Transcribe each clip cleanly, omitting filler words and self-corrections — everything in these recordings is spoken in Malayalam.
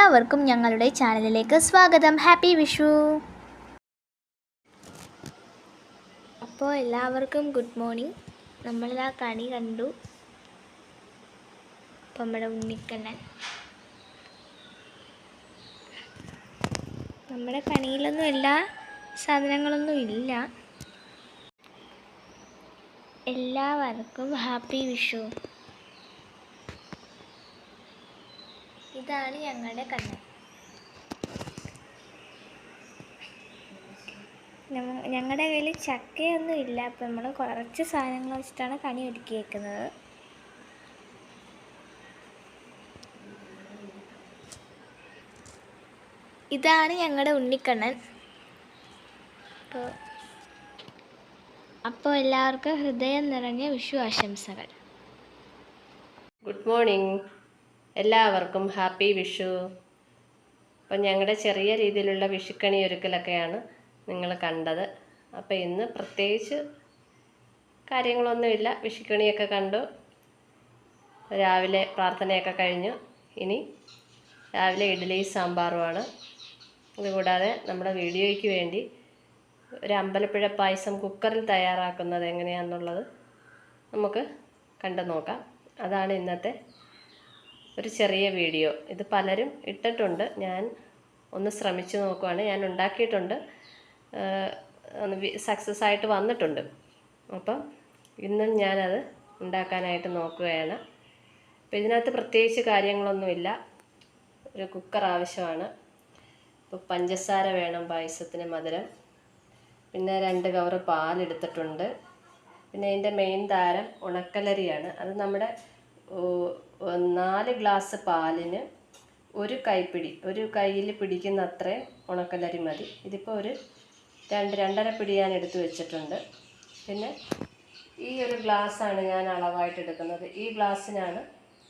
എല്ലാവർക്കും ഞങ്ങളുടെ ചാനലിലേക്ക് സ്വാഗതം. ഹാപ്പി വിഷു. അപ്പോൾ എല്ലാവർക്കും ഗുഡ് മോർണിംഗ്. നമ്മളിതാ കണി കണ്ടു. അപ്പം നമ്മുടെ ഉണ്ണിക്കണ്ണൻ നമ്മുടെ കണിയിലൊന്നും എല്ലാ സാധനങ്ങളൊന്നും ഇല്ല. എല്ലാവർക്കും ഹാപ്പി വിഷു. ഇതാണ് ഞങ്ങളുടെ കണ്ണൻ. ഞങ്ങളുടെ കയ്യിൽ ചക്കയൊന്നും ഇല്ല. അപ്പം നമ്മൾ കുറച്ച് സാധനങ്ങൾ വെച്ചിട്ടാണ് കണി ഒരുക്കിയേക്കുന്നത്. ഇതാണ് ഞങ്ങളുടെ ഉണ്ണിക്കണ്ണൻ. അപ്പോൾ എല്ലാവർക്കും ഹൃദയം നിറഞ്ഞ വിഷു ആശംസകൾ. Good morning. എല്ലാവർക്കും ഹാപ്പി വിഷു. അപ്പം ഞങ്ങളുടെ ചെറിയ രീതിയിലുള്ള വിഷുക്കണി ഒരുക്കലൊക്കെയാണ് നിങ്ങൾ കണ്ടത്. അപ്പോൾ ഇന്ന് പ്രത്യേകിച്ച് കാര്യങ്ങളൊന്നുമില്ല. വിഷുക്കണിയൊക്കെ കണ്ടു, രാവിലെ പ്രാർത്ഥനയൊക്കെ കഴിഞ്ഞു. ഇനി രാവിലെ ഇഡ്ഡലി സാമ്പാറുമാണ്. അതുകൂടാതെ നമ്മുടെ വീഡിയോയ്ക്ക് വേണ്ടി ഒരു അമ്പലപ്പുഴ പായസം കുക്കറിൽ തയ്യാറാക്കുന്നത് എങ്ങനെയാണെന്നുള്ളത് നമുക്ക് കണ്ടു നോക്കാം. അതാണ് ഇന്നത്തെ ഒരു ചെറിയ വീഡിയോ. ഇത് പലരും ഇട്ടിട്ടുണ്ട്. ഞാൻ ഒന്ന് ശ്രമിച്ചു നോക്കുവാണ്. ഞാൻ ഉണ്ടാക്കിയിട്ടുണ്ട്, സക്സസ് ആയിട്ട് വന്നിട്ടുണ്ട്. അപ്പം ഇന്നും ഞാനത് ഉണ്ടാക്കാനായിട്ട് നോക്കുകയാണ്. അപ്പോൾ ഇതിനകത്ത് പ്രത്യേകിച്ച് കാര്യങ്ങളൊന്നുമില്ല. ഒരു കുക്കർ ആവശ്യമാണ്. ഇപ്പോൾ പഞ്ചസാര വേണം പായസത്തിന്, മധുരം. പിന്നെ 2 കവർ പാലെടുത്തിട്ടുണ്ട്. പിന്നെ അതിൻ്റെ മെയിൻ താരം ഉണക്കലരിയാണ്. അത് നമ്മുടെ 4 ഗ്ലാസ് പാലിന് ഒരു കൈപ്പിടി, ഒരു കയ്യിൽ പിടിക്കുന്ന അത്രയും ഉണക്കലരി മതി. ഇതിപ്പോൾ ഒരു 2-2.5 പിടി ഞാൻ എടുത്ത് വെച്ചിട്ടുണ്ട്. പിന്നെ ഈ ഒരു ഗ്ലാസ്സാണ് ഞാൻ അളവായിട്ട് എടുക്കുന്നത്. ഈ ഗ്ലാസ്സിനാണ്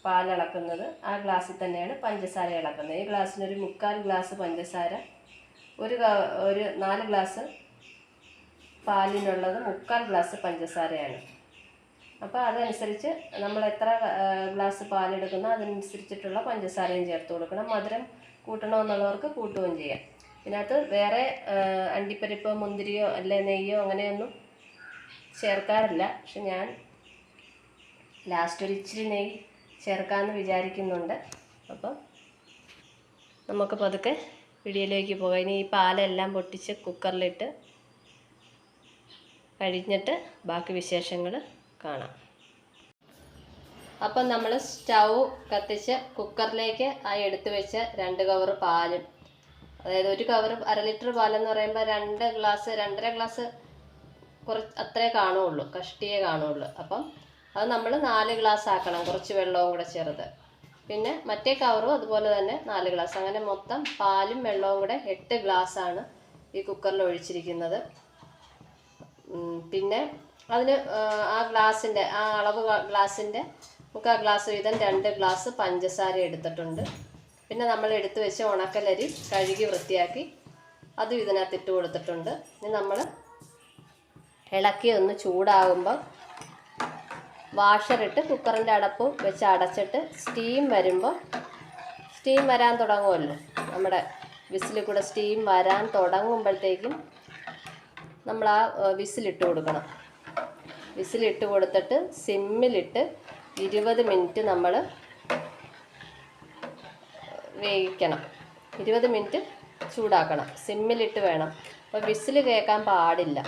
പാലളക്കുന്നത്. ആ ഗ്ലാസ്സിൽ തന്നെയാണ് പഞ്ചസാര ഇളക്കുന്നത്. ഈ ഗ്ലാസ്സിനൊരു 3/4 ഗ്ലാസ് പഞ്ചസാര, ഒരു 4 ഗ്ലാസ് പാലിനുള്ളത് 3/4 ഗ്ലാസ് പഞ്ചസാരയാണ്. അപ്പോൾ അതനുസരിച്ച് നമ്മൾ എത്ര ഗ്ലാസ് പാലെടുക്കുന്നോ അതനുസരിച്ചിട്ടുള്ള പഞ്ചസാരയും ചേർത്ത് കൊടുക്കണം. മധുരം കൂട്ടണമെന്നുള്ളവർക്ക് കൂട്ടുകയും ചെയ്യാം. ഇതിനകത്ത് വേറെ അണ്ടിപ്പരിപ്പോ മുന്തിരിയോ അല്ലെ നെയ്യോ അങ്ങനെയൊന്നും ചേർക്കാറില്ല. പക്ഷെ ഞാൻ ലാസ്റ്റ് ഒരു ഇച്ചിരി നെയ്യ് ചേർക്കാമെന്ന് വിചാരിക്കുന്നുണ്ട്. അപ്പം നമുക്ക് പതുക്കെ വീഡിയോയിലേക്ക് പോകാം. ഇനി ഈ പാലെല്ലാം പൊട്ടിച്ച് കുക്കറിലിട്ട് കഴിഞ്ഞിട്ട് ബാക്കി വിശേഷങ്ങൾ കാണാം. അപ്പം നമ്മൾ സ്റ്റൗ കത്തിച്ച് കുക്കറിലേക്ക് ആ എടുത്തു വെച്ച 2 കവർ പാലും, അതായത് ഒരു കവർ 1/2 ലിറ്റർ പാലെന്ന് പറയുമ്പോൾ 2 ഗ്ലാസ് 2.5 ഗ്ലാസ് അത്രേ കാണുള്ളൂ, കഷ്ടിയേ കാണുള്ളൂ. അപ്പം അത് നമ്മൾ 4 ഗ്ലാസ് ആക്കണം, കുറച്ച് വെള്ളവും കൂടെ ചേർത്ത്. പിന്നെ മറ്റേ കവറും അതുപോലെ തന്നെ 4 ഗ്ലാസ്. അങ്ങനെ മൊത്തം പാലും വെള്ളവും കൂടെ 8 ഗ്ലാസ്സാണ് ഈ കുക്കറിൽ ഒഴിച്ചിരിക്കുന്നത്. പിന്നെ അതിന് ആ ഗ്ലാസിൻ്റെ ആ അളവ് ഗ്ലാസിൻ്റെ 3/4 ഗ്ലാസ് വീതം 2 ഗ്ലാസ് പഞ്ചസാര എടുത്തിട്ടുണ്ട്. പിന്നെ നമ്മൾ എടുത്തു വെച്ച ഉണക്കലരി കഴുകി വൃത്തിയാക്കി അതും ഇതിനകത്ത് ഇട്ട് കൊടുത്തിട്ടുണ്ട്. ഇനി നമ്മൾ ഇളക്കി ഒന്ന് ചൂടാകുമ്പോൾ വാഷറിട്ട് കുക്കറിൻ്റെ അടപ്പ് വെച്ച് അടച്ചിട്ട് സ്റ്റീം വരാൻ തുടങ്ങുമല്ലോ, നമ്മുടെ വിസിലിൽ കൂടെ സ്റ്റീം വരാൻ തുടങ്ങുമ്പോഴത്തേക്കും നമ്മൾ ആ വിസിലിട്ട് കൊടുക്കണം. വിസിലിട്ട് കൊടുത്തിട്ട് സിമ്മിലിട്ട് 20 മിനിറ്റ് നമ്മൾ വേവിക്കണം. 20 മിനിറ്റ് ചൂടാക്കണം, സിമ്മിലിട്ട് വേണം. അപ്പോൾ വിസിൽ കേൾക്കാൻ പാടില്ല.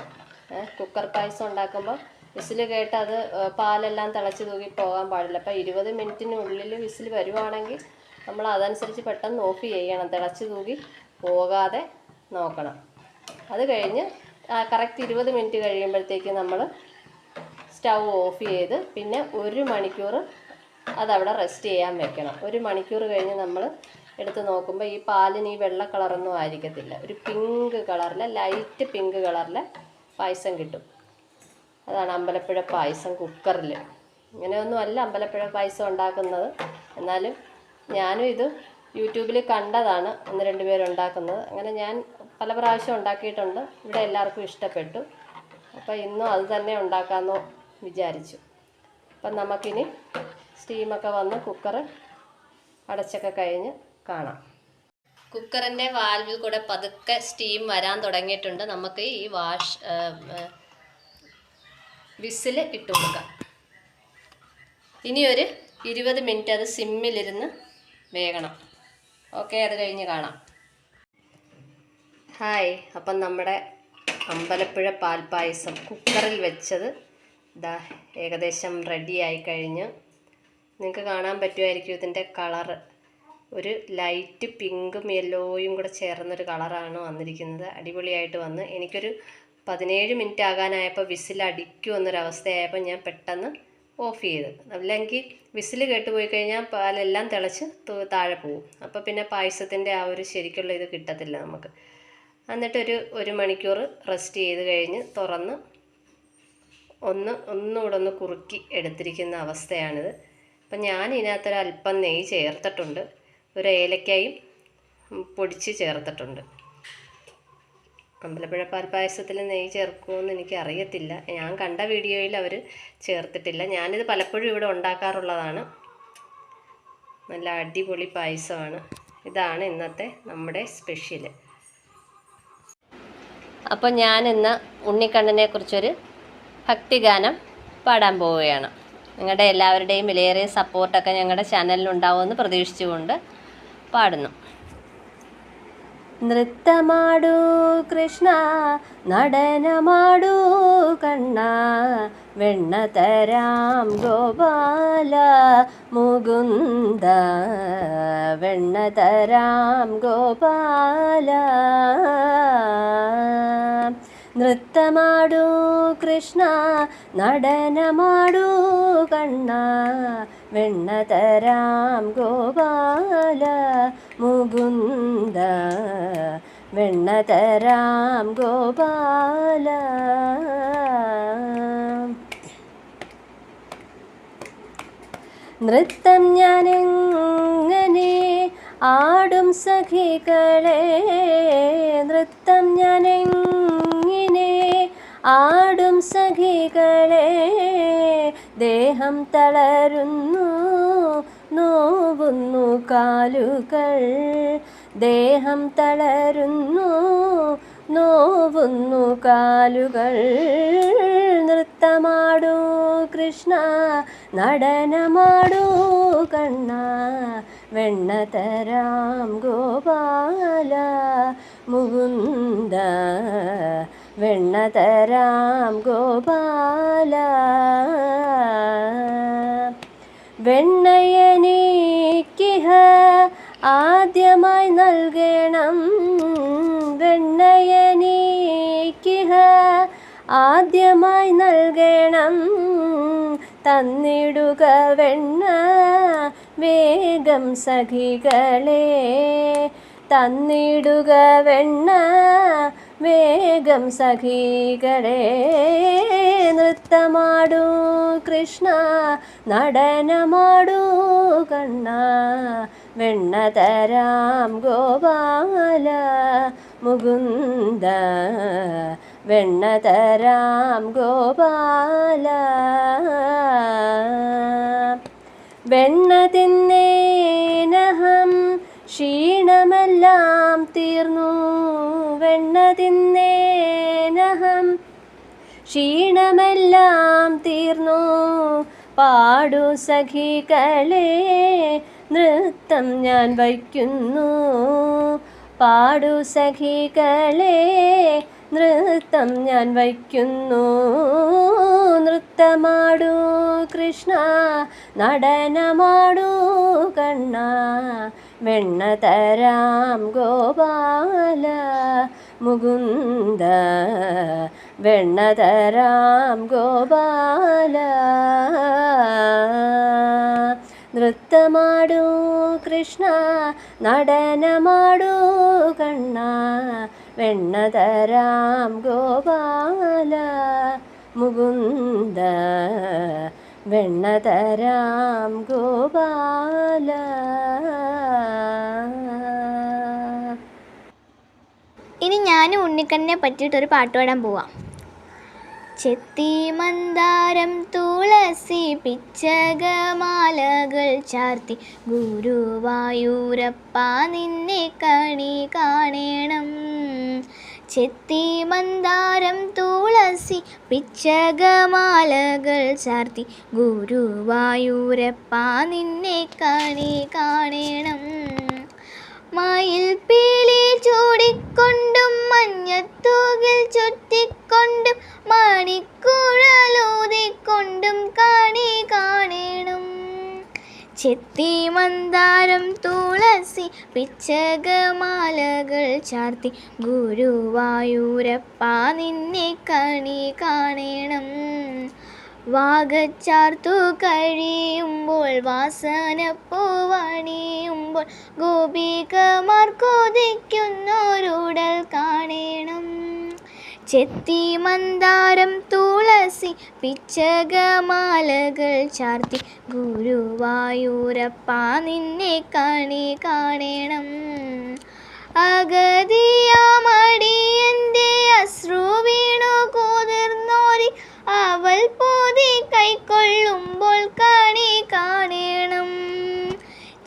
കുക്കർ പായസം ഉണ്ടാക്കുമ്പോൾ വിസിൽ കേട്ട് അത് പാലെല്ലാം തിളച്ച് തൂകി പോകാൻ പാടില്ല. അപ്പോൾ 20 മിനിറ്റിനുള്ളിൽ വിസിൽ വരുവാണെങ്കിൽ നമ്മൾ അതനുസരിച്ച് പെട്ടെന്ന് ഓഫ് ചെയ്യണം. തിളച്ച് തൂകി പോകാതെ നോക്കണം. അത് കഴിഞ്ഞ് കറക്റ്റ് 20 മിനിറ്റ് കഴിയുമ്പോഴത്തേക്ക് നമ്മൾ സ്റ്റൗ ഓഫ് ചെയ്ത് പിന്നെ 1 മണിക്കൂർ അതവിടെ റെസ്റ്റ് ചെയ്യാൻ വെക്കണം. 1 മണിക്കൂർ കഴിഞ്ഞ് നമ്മൾ എടുത്ത് നോക്കുമ്പോൾ ഈ പാലിന് ഈ വെള്ള കളറൊന്നും ആയിരിക്കത്തില്ല, ഒരു പിങ്ക് കളറിലെ ലൈറ്റ് പിങ്ക് കളറിലെ പായസം കിട്ടും. അതാണ് അമ്പലപ്പുഴ പായസം കുക്കറിൽ. ഇങ്ങനെയൊന്നും അല്ല അമ്പലപ്പുഴ പായസം ഉണ്ടാക്കുന്നത്. എന്നാലും ഞാനും ഇത് യൂട്യൂബിൽ കണ്ടതാണ് 1-2 പേരുണ്ടാക്കുന്നത്. അങ്ങനെ ഞാൻ പല പ്രാവശ്യം ഉണ്ടാക്കിയിട്ടുണ്ട്. ഇവിടെ എല്ലാവർക്കും ഇഷ്ടപ്പെട്ടു. അപ്പോൾ ഇന്നും അത് തന്നെ ഉണ്ടാക്കാമെന്ന് വിചാരിച്ചു. അപ്പം നമുക്കിനി സ്റ്റീമൊക്കെ വന്ന് കുക്കർ അടച്ചൊക്കെ കഴിഞ്ഞ് കാണാം. കുക്കറിൻ്റെ വാൽവിൽ കൂടെ പതുക്കെ സ്റ്റീം വരാൻ തുടങ്ങിയിട്ടുണ്ട്. നമുക്ക് ഈ വിസിൽ ഇട്ട് കൊടുക്കാം. ഇനി ഒരു 20 മിനിറ്റ് അത് സിമ്മിലിരുന്ന് വേകണം. ഓക്കെ, അത് കഴിഞ്ഞ് കാണാം. ഹായ്, അപ്പം നമ്മുടെ അമ്പലപ്പുഴ പാൽപ്പായസം കുക്കറിൽ വെച്ചത് ഇതാ ഏകദേശം റെഡിയായി കഴിഞ്ഞ്. നിങ്ങൾക്ക് കാണാൻ പറ്റുമായിരിക്കും ഇതിൻ്റെ കളറ്. ഒരു ലൈറ്റ് പിങ്കും യെല്ലോയും കൂടെ ചേർന്നൊരു കളറാണ് വന്നിരിക്കുന്നത്. അടിപൊളിയായിട്ട് വന്ന് എനിക്കൊരു 17 മിനിറ്റ് ആകാനായപ്പോൾ വിസിൽ അടിക്കുമെന്നൊരവസ്ഥയായപ്പോൾ ഞാൻ പെട്ടെന്ന് ഓഫ് ചെയ്ത്. അല്ലെങ്കിൽ വിസിൽ കേട്ടുപോയി കഴിഞ്ഞാൽ പാലെല്ലാം തിളച്ച് താഴെ പോവും. അപ്പോൾ പിന്നെ പായസത്തിൻ്റെ ആ ഒരു ശരിക്കുള്ള ഇത് കിട്ടത്തില്ല നമുക്ക്. എന്നിട്ടൊരു 1 മണിക്കൂർ റെസ്റ്റ് ചെയ്ത് കഴിഞ്ഞ് തുറന്ന് ഒന്നുകൂടെ ഒന്ന് കുറുക്കി എടുത്തിരിക്കുന്ന അവസ്ഥയാണിത്. അപ്പം ഞാൻ ഇതിനകത്തൊരല്പം നെയ്യ് ചേർത്തിട്ടുണ്ട്. ഒരു ഏലക്കായും പൊടിച്ച് ചേർത്തിട്ടുണ്ട്. അമ്പലപ്പുഴ പാൽപ്പായസത്തിൽ നെയ്യ് ചേർക്കുമെന്ന് എനിക്കറിയത്തില്ല. ഞാൻ കണ്ട വീഡിയോയിൽ അവർ ചേർത്തിട്ടില്ല. ഞാനിത് പലപ്പോഴും ഇവിടെ ഉണ്ടാക്കാറുള്ളതാണ്. നല്ല അടിപൊളി പായസമാണ്. ഇതാണ് ഇന്നത്തെ നമ്മുടെ സ്പെഷ്യൽ. അപ്പോൾ ഞാനിന്ന് ഉണ്ണിക്കണ്ണനെ കുറിച്ചൊരു ഭക്തിഗാനം പാടാൻ പോവുകയാണ്. നിങ്ങളുടെ എല്ലാവരുടെയും വിലയേറിയ സപ്പോർട്ടൊക്കെ ഞങ്ങളുടെ ചാനലിലുണ്ടാവുമെന്ന് പ്രതീക്ഷിച്ചുകൊണ്ട് പാടുന്നു. നൃത്തമാടൂ കൃഷ്ണ, നടനമാടൂ കണ്ണ, വെണ്ണ തരാം ഗോപാല മുകുന്ദ, വെണ്ണ തരാം ഗോപാല. നൃത്തമാടൂ കൃഷ്ണ, നടനമാടൂ കണ്ണ, വെണ്ണ തരാം ഗോപാല മുകുന്ദ, വെണ്ണ തരാം ഗോപാല. നൃത്തം ഞാനെങ്ങനെ ആടും സഖികളെ, നൃത്തം ഞാനെങ്ങനെ ആടും സഖികളെ, ദേഹം തളരുന്നു നോവുന്നു കാലുകൾ, ദേഹം തളരുന്നു നോവുന്നു കാലുകൾ. നൃത്തമാടൂ കൃഷ്ണ, നടനമാടൂ കണ്ണ, വെണ്ണ തരാം ഗോപാല മുകുന്ദ, വെണ്ണ തരാം ഗോപാല. വെണ്ണയനീക്കിഹ ആദ്യമായി നൽകണം, വെണ്ണയനീക്കിഹ ആദ്യമായി നൽകണം, തന്നിടുക വെണ്ണ വേഗം സഖികളെ, തന്നിടുക വെണ്ണ വേഗം സഖികളെ. നൃത്തമാടൂ കൃഷ്ണ, നടനമാടൂ കണ്ണ, വെണ്ണ തരാം ഗോപാല മുകുന്ദ, വെണ്ണ തരാം ഗോപാല. വെണ്ണ തിന്നേനഹം ക്ഷീണമെല്ലാം തീർന്നു, വെണ്ണ തിന്നേനഹം ക്ഷീണമെല്ലാം തീർന്നു, പാടു സഖികളെ നൃത്തം ഞാൻ വയ്ക്കുന്നു, പാടു സഖികളെ നൃത്തം ഞാൻ വയ്ക്കുന്നു. നൃത്തമാടൂ കൃഷ്ണ, നടനമാടൂ കണ്ണ, വെണ്ണ തരാം ഗോപാല മുകുന്ദ, വെണ്ണ തരാം ഗോപാല. നൃത്തമാടൂ കൃഷ്ണ, നടനമാടൂ കണ്ണ, വെണ്ണ തരാം ഗോപാല മുകുന്ദ, വെണ്ണ തരാം ഗോപാല. ഇനി ഞാനും ഉണ്ണിക്കണ്ണനെ പറ്റിയിട്ടൊരു പാട്ട് പാടാൻ പോവാം. ചെത്തി മന്ദാരം തുളസി പിച്ചകമാലകൾ ചാർത്തി ഗുരുവായൂരപ്പ നിന്നെ കണി കാണണം. ചെത്തി മന്ദാരം തുളസി പിച്ചകമാലകൾ ചാർത്തി ഗുരുവായൂരപ്പ നിന്നെ കണി കാണണം. മയിൽ പീലി ചൂടിക്കൊണ്ടും മഞ്ഞത്തൂകിൽ ചുറ്റിക്കൊണ്ടും മണിക്കുഴലൂതിക്കൊണ്ടും കണി കാണണം. ചെത്തി മന്ദാരം തുളസി പിച്ചകമാലകൾ ചാർത്തി ഗുരുവായൂരപ്പ നിന്നെ കണി കാണണം. വാഗച്ചാർത്തു കഴിയുമ്പോൾ വാസനപ്പൂവണിയുമ്പോൾ ഗോപികമാർ കൊതിക്കുന്നൊരുടൽ കാണണം. ചെത്തി മന്ദാരം തുളസി പിച്ചകമാലകൾ ചാർത്തി ഗുരുവായൂരപ്പ നിന്നെ കണി കാണണം. അഗതിയാമടിയന്റെ അശ്രു വീണു കുതിർന്നോരി അവൾ പോതി കൈക്കൊള്ളുമ്പോൾ കണി കാണണം.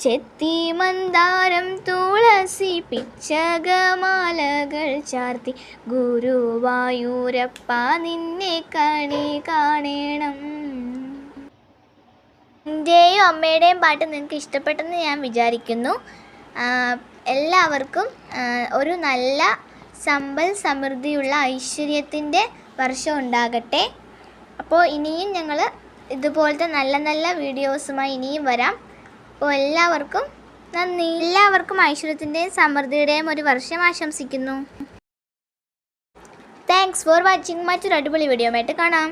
ചെത്തി മന്ദാരം തുളസി പിച്ചകമാലകൾ ചാർത്തി ഗുരുവായൂരപ്പ നിന്നെ കണി കാണണം. എൻ്റെയും അമ്മയുടെയും പാട്ട് നിങ്ങൾക്ക് ഇഷ്ടപ്പെട്ടെന്ന് ഞാൻ വിചാരിക്കുന്നു. എല്ലാവർക്കും ഒരു നല്ല സമ്പൽ സമൃദ്ധിയുള്ള ഐശ്വര്യത്തിൻ്റെ വർഷം ഉണ്ടാകട്ടെ. അപ്പോൾ ഇനിയും ഞങ്ങൾ ഇതുപോലത്തെ നല്ല നല്ല വീഡിയോസുമായി ഇനിയും വരാം. അപ്പോൾ എല്ലാവർക്കും നന്ദി. എല്ലാവർക്കും ഐശ്വര്യത്തിൻ്റെയും സമൃദ്ധിയുടെയും ഒരു വർഷം ആശംസിക്കുന്നു. Thanks for watching. മറ്റൊരു അടിപൊളി വീഡിയോ ആയിട്ട് കാണാം.